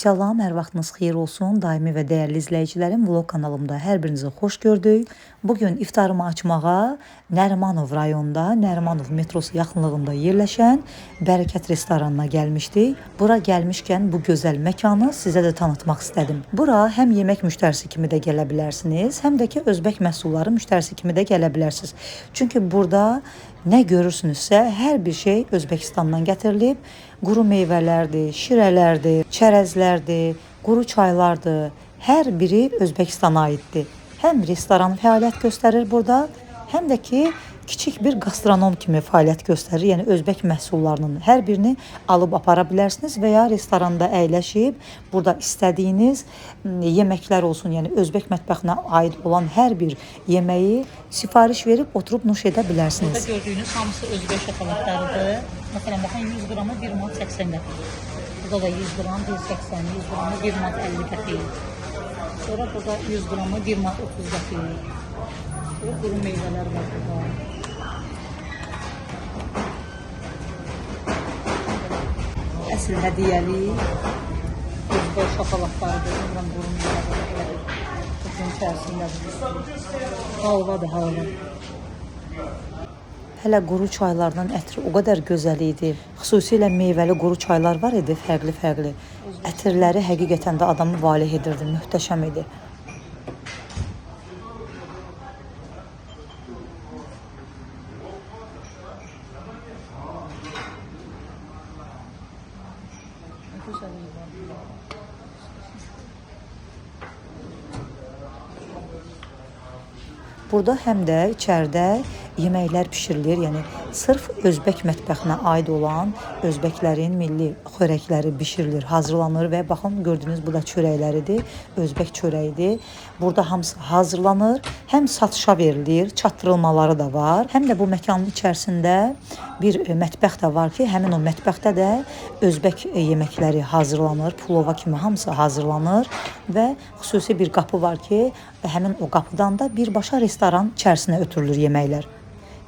Salam, hər vaxtınız xeyir olsun. Daimi və dəyərli izləyicilərim, vlog kanalımda hər birinizi xoş gördük. Bugün iftarımı açmağa Nərimanov rayonunda, Nərimanov metrosu yaxınlığında yerləşən Bərəkət restoranına gəlmişdik. Bura gəlmişkən bu gözəl məkanı sizə də tanıtmaq istədim. Bura həm yemək müştərisi kimi də gələ bilərsiniz, həm də ki özbək məhsulları müştərisi kimi də gələ bilərsiniz. Çünki burada nə görürsünüzsə, hər bir şey Özbəkistandan gətirilib. Quru meyvələrdir, şirələrdir, çərəzlərdir, quru çaylardır. Hər biri Özbəkistana aiddir. Həm restoran fəaliyyət göstərir burada, həm də ki kiçik bir gastronom kimi fəaliyyət göstərir. Yəni özbək məhsullarının hər birini alıb apara bilərsiniz və ya restoranda əyləşib burada istədiyiniz yeməklər olsun, yəni özbək mətbəxinə aid olan hər bir yeməyi sifariş verib oturub nuş edə bilərsiniz. Burada gördüyünüz hamısı özbək şokoladlarıdır. Məsələn, baxın 100 qramı 1 manat 80 qəpik. Burada da 100 qram 180, 100 qramı 1 manat 50 qəpik. Sonra burada 100 qramı 1 manat 30 qəpik. Sonra quru meyvələr var burada. Əsl hədiyyəli özbək şokoladlarıdır. Ondan quru meyvələr kutunun içərisindədir. Halvadır, halva. Hələ quru çaylardan ətri o qədər gözəl idi. Xüsusilə meyvəli quru çaylar var idi, fərqli-fərqli. Ətirləri həqiqətən də adamı valeh edirdi, möhtəşəm idi. Burada həm də içəridə yeməklər bişirilir. Yəni sırf özbək mətbəxinə aid olan özbəklərin milli xörəkləri bişirilir, hazırlanır və baxın gördüyünüz bu da çörəkləridir. Özbək çörəyidir. Burada hamısı hazırlanır, həm satışa verilir, çatdırılmaları da var. Həm də bu məkanın içərisində bir mətbəx də var ki, həmin o mətbəxdə də özbək yeməkləri hazırlanır, pulova kimi hamısı hazırlanır və xüsusi bir qapı var ki, həmin o qapıdan da birbaşa restoran içərisinə ötürülür yeməklər.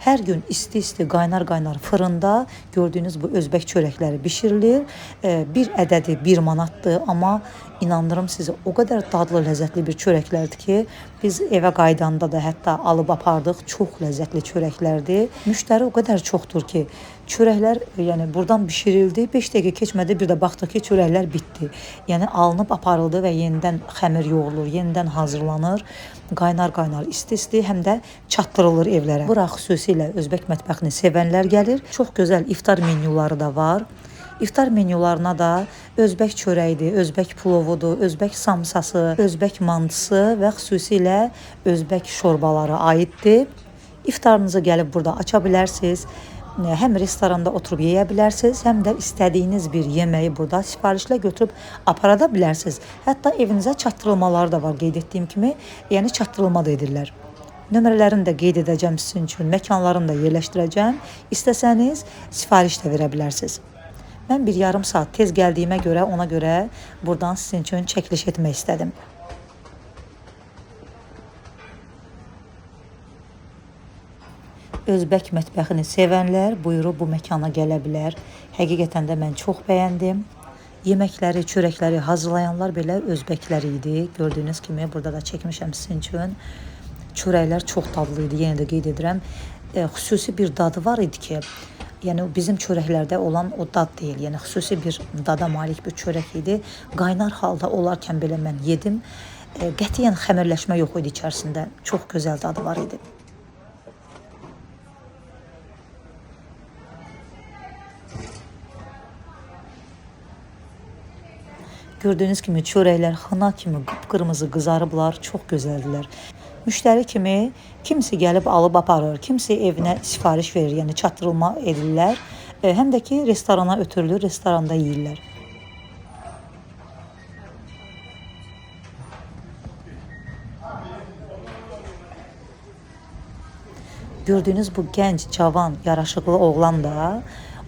Hər gün isti-isti, qaynar-qaynar fırında gördüyünüz bu özbək çörəkləri bişirilir. Bir ədədi 1 manatdır, amma inandırım sizə o qədər dadlı, ləzzətli bir çörəklərdir ki, biz evə qaydanda da hətta alıb apardıq. Çox ləzzətli çörəklərdir. Müştəri o qədər çoxdur ki, çörəklər yəni buradan bişirildi. 5 dəqiqə keçmədi, bir də baxdıq ki, çörəklər bitdi. Yəni alınıb aparıldı və yenidən xəmir yoğrulur, yenidən hazırlanır. Qaynar-qaynar, isti-isti, həm də çatdırılır evlərə. Bura xüsusilə özbək mətbəxini sevənlər gəlir. Çox gözəl iftar menyuları da var. İftar menyularına da özbək çörəyidir, özbək plovudur, özbək samsası, özbək mantısı və xüsusilə özbək şorbaları aiddir. İftarınızı gəlib burada aça bilərsiniz. Həm restoranda oturub yeyə bilərsiniz, həm də istədiyiniz bir yeməyi burada sifarişlə götürüb apara da bilərsiniz. Hətta evinizə çatdırılmaları da var, qeyd etdiyim kimi, yəni çatdırılma da edirlər. Nömrələrini də qeyd edəcəm sizin üçün, məkanlarını da yerləşdirəcəm. İstəsəniz sifariş də verə bilərsiniz. Mən bir yarım saat tez gəldiyimə görə, ona görə buradan sizin üçün çəkiliş etmək istədim. Özbək mətbəxini sevənlər buyurub bu məkana gələ bilər. Həqiqətən də mən çox bəyəndim. Yeməkləri, çörəkləri hazırlayanlar belə özbəklər idi. Gördüyünüz kimi burada da çəkmişəm sizin üçün. Çörəklər çox dadlı idi, yenə də qeyd edirəm. Xüsusi bir dadı var idi ki, yəni bizim çörəklərdə olan o dad deyil. Yəni xüsusi bir dada malik bir çörək idi. Qaynar halda olarkən belə mən yedim. Qətiyyən xəmirləşmə yox idi içərisində. Çox gözəl dadı var idi. Gördüyünüz kimi çörəklər xına kimi qıpqırmızı qızarıblar, çox gözəldilər. Müştəri kimi kimisi gəlib alıb aparır, kimisi evinə sifariş verir, yəni çatdırılma edirlər. Həm də ki restorana ötürülür, restoranda yeyirlər. Gördüyünüz bu gənc, cavan, yaraşıqlı oğlan da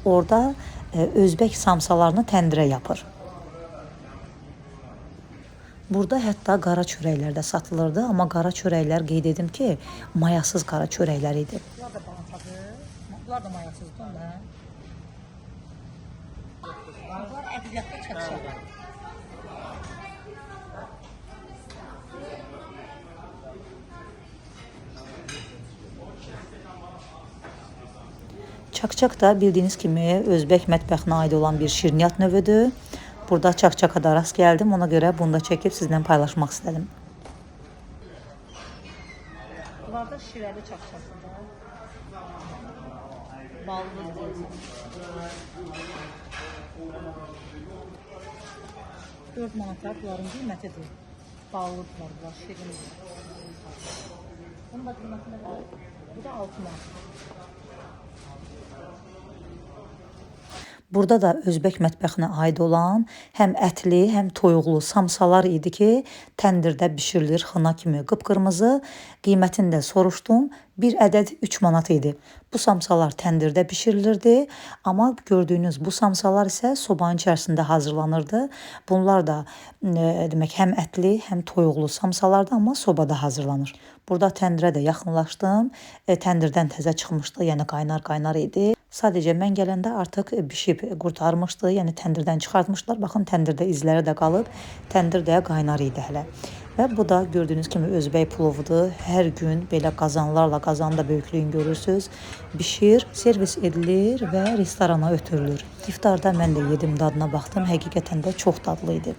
orada özbək samsalarını təndirə yapır. Burada hətta qara çörəklər də satılırdı, amma qara çörəklər qeyd edim ki, mayasız qara çörəklər idi. Bunlar da balantadır, bunlar da mayasızdır da. Bunlar ədiyyatda çəkişir. Çak-çak da bildiyiniz kimi Özbək mətbəxinə aid olan bir şirniyyat növüdür. Burada çak-çaka da rast gəldim. Ona görə bunu da çəkib sizlə paylaşmaq istədim. Bunlar da şirəli çak-çakıdır. Ballı deyəcəm. 4 manata bunların qiymətidir. Ballıdırlar bunlar, şirindir. Bunun da qiyməti nə qədər? Bu da 6 manat. Burada da Özbək mətbəxinə aid olan həm ətli, həm toyuqlu samsalar idi ki, təndirdə bişirilir xına kimi qıpqırmızı. Qiymətini də soruşdum. Bir ədəd 3 manat idi. Bu samsalar təndirdə bişirilirdi, amma gördüyünüz bu samsalar isə sobanın içərisində hazırlanırdı. Bunlar da demək həm ətli, həm toyuqlu samsalardı, amma sobada hazırlanır. Burada təndirə də yaxınlaşdım. Təndirdən təzə çıxmışdı, yəni qaynar idi. Sadəcə mən gələndə artıq bişib qurtarmışdı, yəni təndirdən çıxartmışlar. Baxın, təndirdə izləri də qalıb, təndir də qaynar idi hələ. Və bu da gördüyünüz kimi Özbək plovudur. Hər gün belə qazanlarla, qazanın da böyüklüyünü görürsünüz, bişir, servis edilir və restorana ötürülür. İftarda mən də yedim, dadına baxdım, həqiqətən də çox dadlı idi.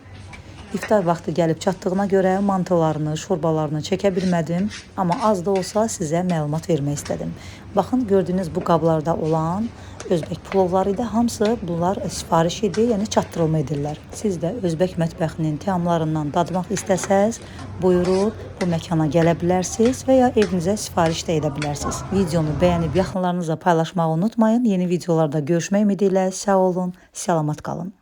İftar vaxtı gəlib çatdığına görə mantılarını, şorbalarını çəkə bilmədim, amma az da olsa sizə məlumat vermək istədim. Baxın, gördüyünüz bu qablarda olan Özbək plovları idi. Hamısı bunlar sifariş idi, yəni çatdırılma edirlər. Siz də Özbək mətbəxinin təamlarından dadmaq istəsəz, buyurub bu məkana gələ bilərsiniz və ya evinizə sifariş də edə bilərsiniz. Videonu bəyənib yaxınlarınızla paylaşmağı unutmayın. Yeni videolarda görüşmək ümidi ilə sağ olun, salamat qalın.